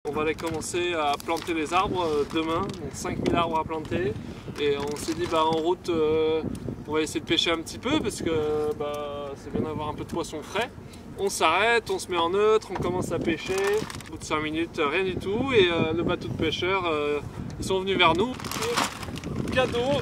On va aller commencer à planter les arbres demain, donc 5000 arbres à planter. Et on s'est dit en route, on va essayer de pêcher un petit peu parce que c'est bien d'avoir un peu de poisson frais. On s'arrête, on se met en neutre, on commence à pêcher. Au bout de 5 minutes, rien du tout. Et le bateau de pêcheurs, ils sont venus vers nous. Et cadeau,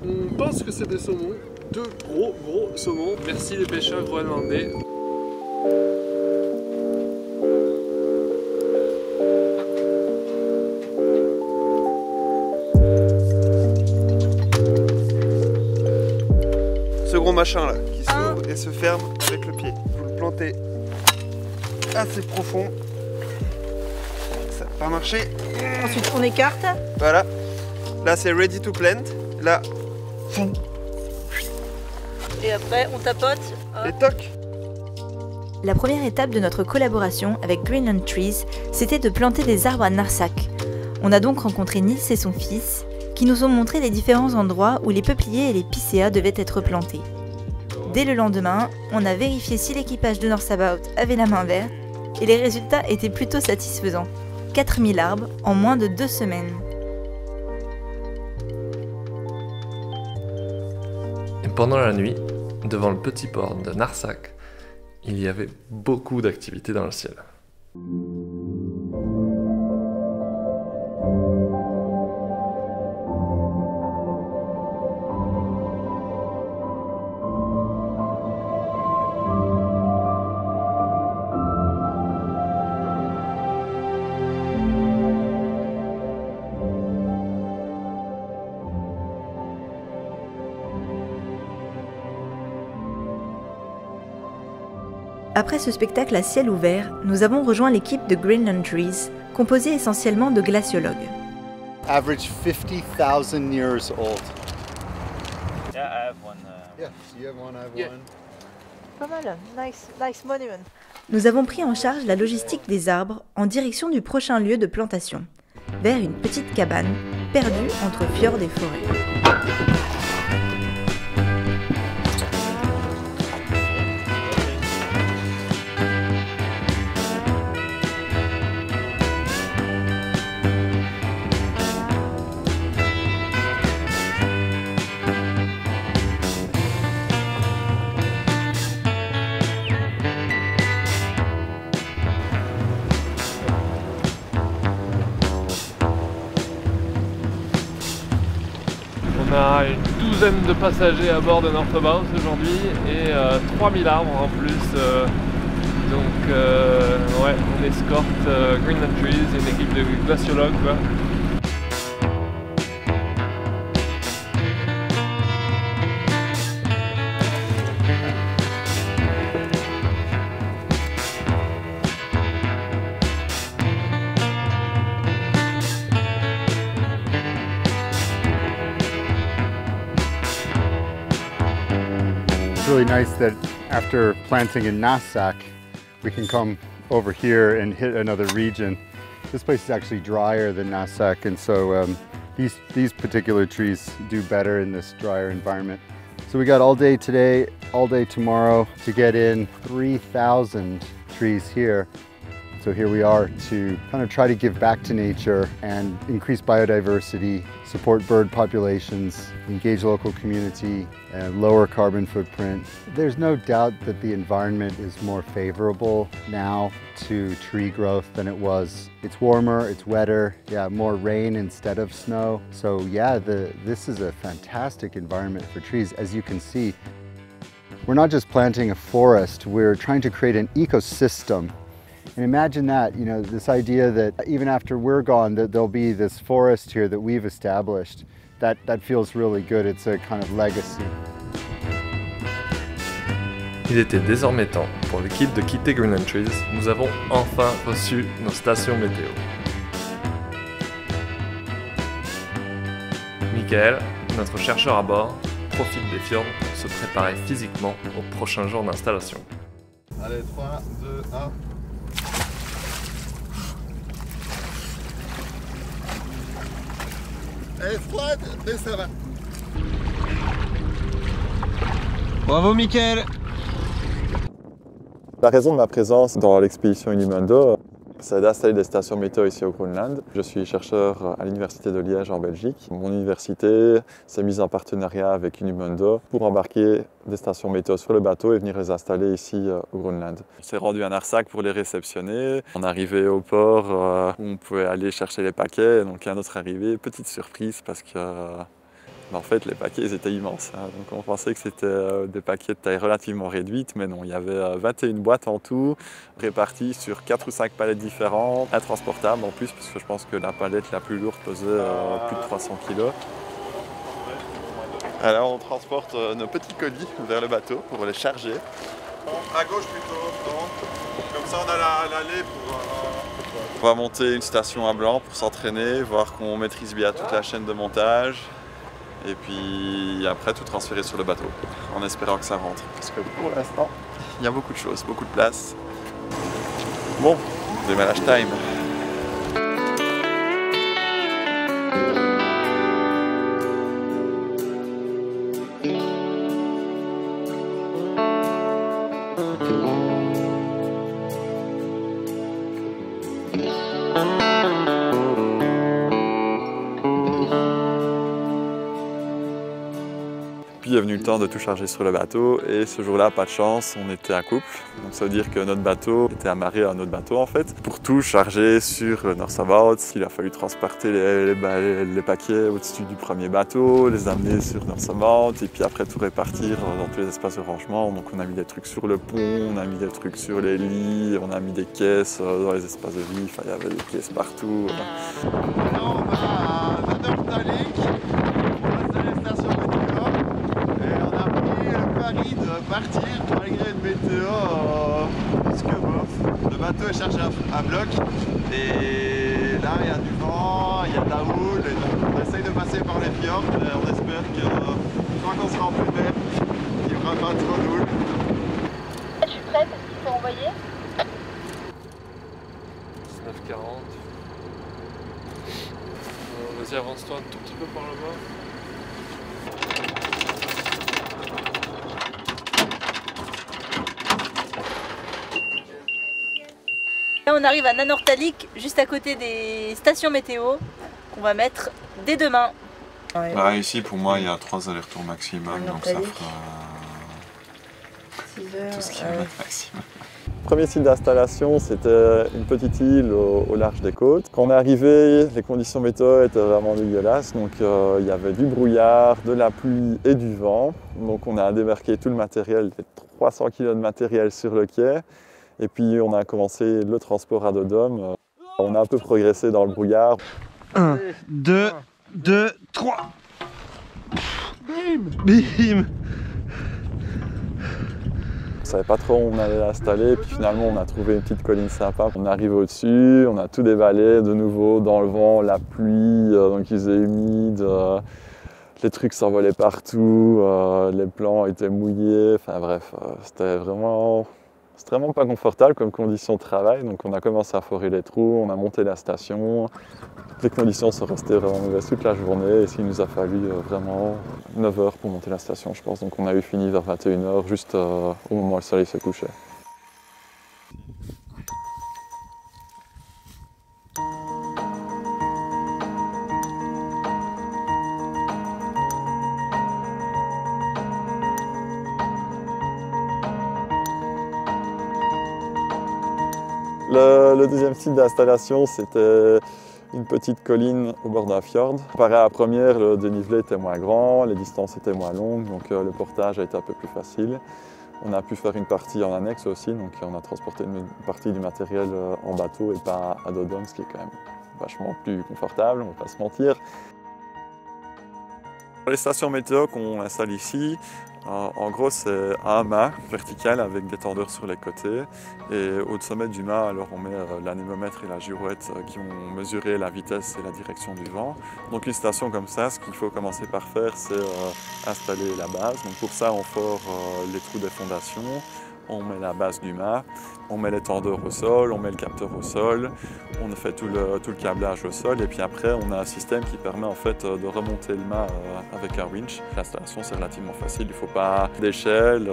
on pense que c'est des saumons, 2 gros saumons. Merci les pêcheurs groenlandais. Ce gros machin là qui s'ouvre et se ferme avec le pied. Vous le plantez assez profond. Ça n'a pas marché. Ensuite on écarte. Voilà. Là c'est ready to plant. Là. Et après on tapote. Et toc. La première étape de notre collaboration avec Greenland Trees, c'était de planter des arbres à Narsaq. On a donc rencontré Nils et son fils, qui nous ont montré les différents endroits où les peupliers et les picéas devaient être plantés. Dès le lendemain, on a vérifié si l'équipage de North About avait la main verte, et les résultats étaient plutôt satisfaisants. 4000 arbres en moins de 2 semaines. Et pendant la nuit, devant le petit port de Narsaq, il y avait beaucoup d'activités dans le ciel. Après ce spectacle à ciel ouvert, nous avons rejoint l'équipe de Greenland Trees, composée essentiellement de glaciologues. Average 50,000 years old. Yeah, I have one. Yeah, so you have one, I have one. Pas mal, nice monument. Nous avons pris en charge la logistique des arbres en direction du prochain lieu de plantation, vers une petite cabane perdue entre fjords et forêts. On a une douzaine de passagers à bord de North About aujourd'hui et 3000 arbres en plus. Ouais, on escorte Greenland Trees et une équipe de glaciologues. It's really nice that after planting in Narsaq, we can come over here and hit another region. This place is actually drier than Narsaq, and so these particular trees do better in this drier environment. So we got all day today, all day tomorrow to get in 3,000 trees here. So here we are to kind of try to give back to nature and increase biodiversity, support bird populations, engage local community, and lower carbon footprint. There's no doubt that the environment is more favorable now to tree growth than it was. It's warmer, it's wetter, more rain instead of snow. So this is a fantastic environment for trees. As you can see, we're not just planting a forest, we're trying to create an ecosystem. And imagine that, this idea that even after we're gone, that there'll be this forest here that we've established. That feels really good. It's a kind of legacy. Il était désormais temps pour l'équipe de quitter Greenland Trees. Nous avons enfin reçu nos stations météo. Michael, notre chercheur à bord, profite des fjords pour se préparer physiquement au prochain jour d'installation. Allez, 3, 2, 1. Elle est froide, mais ça va. Bravo Mickaël. La raison de ma présence dans l'expédition Innuendo, c'est d'installer des stations météo ici au Groenland. Je suis chercheur à l'Université de Liège en Belgique. Mon université s'est mise en partenariat avec Unimondo pour embarquer des stations météo sur le bateau et venir les installer ici au Groenland. On s'est rendu à Narsaq pour les réceptionner. On est arrivé au port où on pouvait aller chercher les paquets. Donc à notre arrivée, petite surprise parce que en fait, les paquets ils étaient immenses. Donc on pensait que c'était des paquets de taille relativement réduite, mais non, il y avait 21 boîtes en tout, réparties sur 4 ou 5 palettes différentes, intransportables en plus, parce que je pense que la palette la plus lourde pesait plus de 300 kg. Alors on transporte nos petits colis vers le bateau pour les charger. À gauche plutôt, non. Comme ça on a l'allée pour... On va monter une station à blanc pour s'entraîner, voir qu'on maîtrise bien toute la chaîne de montage. Et puis après tout transférer sur le bateau, en espérant que ça rentre. Parce que pour l'instant, il y a beaucoup de choses, beaucoup de place. Bon, démarrage time. Puis est venu le temps de tout charger sur le bateau et ce jour-là, pas de chance, on était un couple. Donc ça veut dire que notre bateau était amarré à un autre bateau en fait. Pour tout charger sur le North-South, il a fallu transporter les paquets au-dessus du premier bateau, les amener sur North-South et puis après tout répartir dans tous les espaces de rangement. Donc on a mis des trucs sur le pont, on a mis des trucs sur les lits, on a mis des caisses dans les espaces de vie, enfin, il y avait des caisses partout. Maintenant on va à Nanortalik pour installer la station météo. Et on a pris le pari de partir malgré une météo plus que bof. Le bateau est chargé à bloc et là il y a du vent, il y a de la houle et donc on essaye de passer par les fjords et on espère que quand on sera en plein mer, il n'y aura pas trop de houle. Je suis prête, il faut envoyer. 19,40. Vas-y, avance-toi un tout petit peu par là-bas. Là, on arrive à Nanortalik, juste à côté des stations météo, qu'on va mettre dès demain. Bah, ici pour moi il y a 3 allers-retours maximum, donc ça fera 6 heures, tout ce qu'il y a maximum. Le premier site d'installation, c'était une petite île au large des côtes. Quand on est arrivé, les conditions météo étaient vraiment dégueulasses. Donc il y avait du brouillard, de la pluie et du vent. Donc on a débarqué tout le matériel, 300 kg de matériel sur le quai. Et puis on a commencé le transport à dos d'hommes. On a un peu progressé dans le brouillard. 1, 2, 3. Bim! Bim! On savait pas trop où on allait l'installer, puis finalement on a trouvé une petite colline sympa. On est arrivé au-dessus, on a tout déballé de nouveau dans le vent, la pluie, donc il faisait humide, les trucs s'envolaient partout, les plans étaient mouillés, enfin bref, c'était vraiment pas confortable comme condition de travail. Donc on a commencé à forer les trous, on a monté la station. Les conditions sont restées vraiment mauvaises toute la journée et il nous a fallu vraiment 9 heures pour monter la station, je pense. Donc on a eu fini vers 21 h, juste au moment où le soleil se couchait. Le deuxième site d'installation, c'était une petite colline au bord d'un fjord. Comparé à la première, le dénivelé était moins grand, les distances étaient moins longues, donc le portage a été un peu plus facile. On a pu faire une partie en annexe aussi, donc on a transporté une partie du matériel en bateau et pas à dos d'homme, ce qui est quand même vachement plus confortable, on ne va pas se mentir. Les stations météo qu'on installe ici, en gros c'est un mât vertical avec des tendeurs sur les côtés et au sommet du mât alors on met l'anémomètre et la girouette qui vont mesurer la vitesse et la direction du vent. Donc une station comme ça, ce qu'il faut commencer par faire c'est installer la base. Donc pour ça on fore les trous des fondations, On met la base du mât, on met les tendeurs au sol, on met le capteur au sol, on fait tout le câblage au sol et puis après on a un système qui permet en fait de remonter le mât avec un winch. L'installation c'est relativement facile, il ne faut pas d'échelle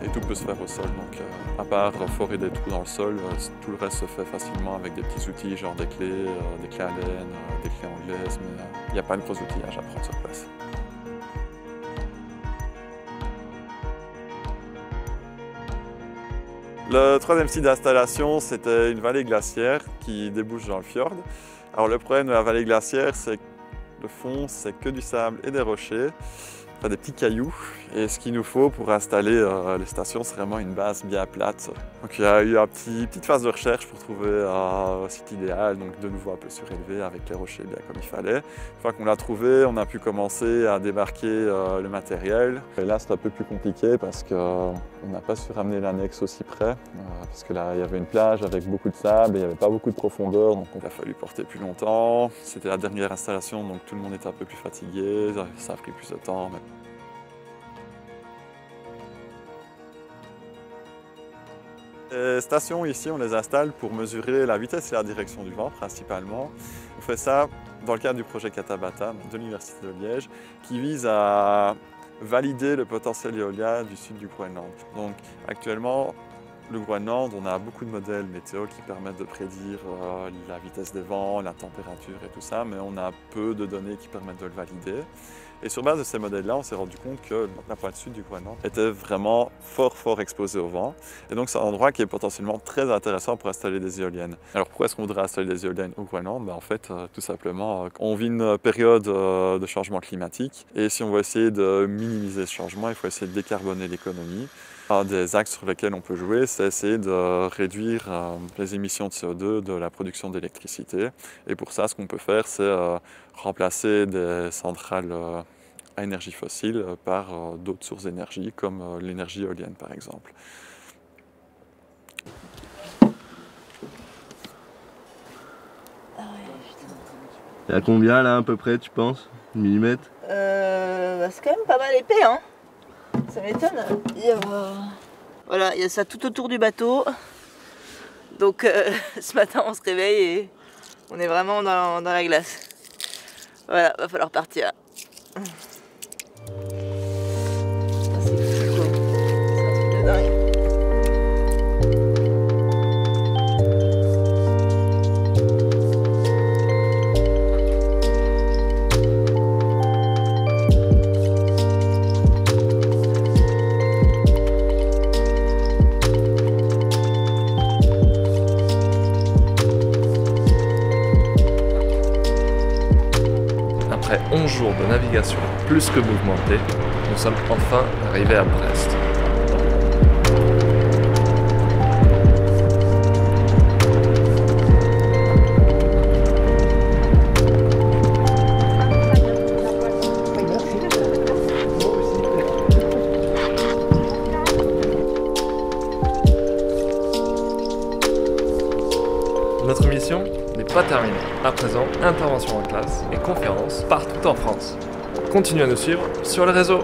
et tout peut se faire au sol. Donc à part forer des trous dans le sol, tout le reste se fait facilement avec des petits outils genre des clés à laine, des clés anglaises, mais il n'y a pas de gros outillage à prendre sur place. Le troisième site d'installation, c'était une vallée glaciaire qui débouche dans le fjord. Alors le problème de la vallée glaciaire, c'est que le fond, c'est que du sable et des rochers, enfin des petits cailloux. Et ce qu'il nous faut pour installer les stations, c'est vraiment une base bien plate. Donc il y a eu une petite phase de recherche pour trouver un site idéal, donc de nouveau un peu surélevé avec les rochers bien comme il fallait. Une fois qu'on l'a trouvé, on a pu commencer à débarquer le matériel. Et là c'est un peu plus compliqué parce qu'on n'a pas su ramener l'annexe aussi près, parce que là il y avait une plage avec beaucoup de sable et il n'y avait pas beaucoup de profondeur, donc il a fallu porter plus longtemps. C'était la dernière installation, donc tout le monde était un peu plus fatigué, ça a pris plus de temps. Les stations ici, on les installe pour mesurer la vitesse et la direction du vent principalement. On fait ça dans le cadre du projet Katabata de l'Université de Liège qui vise à valider le potentiel éolien du sud du Groenland. Donc actuellement, le Groenland, on a beaucoup de modèles météo qui permettent de prédire la vitesse des vents, la température et tout ça, mais on a peu de données qui permettent de le valider. Et sur base de ces modèles-là, on s'est rendu compte que la pointe sud du Groenland était vraiment fort exposée au vent. Et donc c'est un endroit qui est potentiellement très intéressant pour installer des éoliennes. Alors pourquoi est-ce qu'on voudrait installer des éoliennes au Groenland? En fait, tout simplement, on vit une période de changement climatique. Et si on veut essayer de minimiser ce changement, il faut essayer de décarboner l'économie. Un des axes sur lesquels on peut jouer, c'est essayer de réduire les émissions de CO2 de la production d'électricité. Et pour ça, ce qu'on peut faire, c'est remplacer des centrales à énergie fossile par d'autres sources d'énergie, comme l'énergie éolienne par exemple. Et à combien là à peu près tu penses? Millimètres? C'est quand même pas mal épais, hein. Ça m'étonne. Voilà, il y a ça tout autour du bateau. Donc ce matin on se réveille et on est vraiment dans la glace. Voilà, va falloir partir. C'est fou quoi. C'est un truc de dingue. Après 11 jours de navigation plus que mouvementée, nous sommes enfin arrivés à Brest. Notre mission n'est pas terminée. À présent, intervention en classe et conférences partout en France. Continuez à nous suivre sur les réseaux.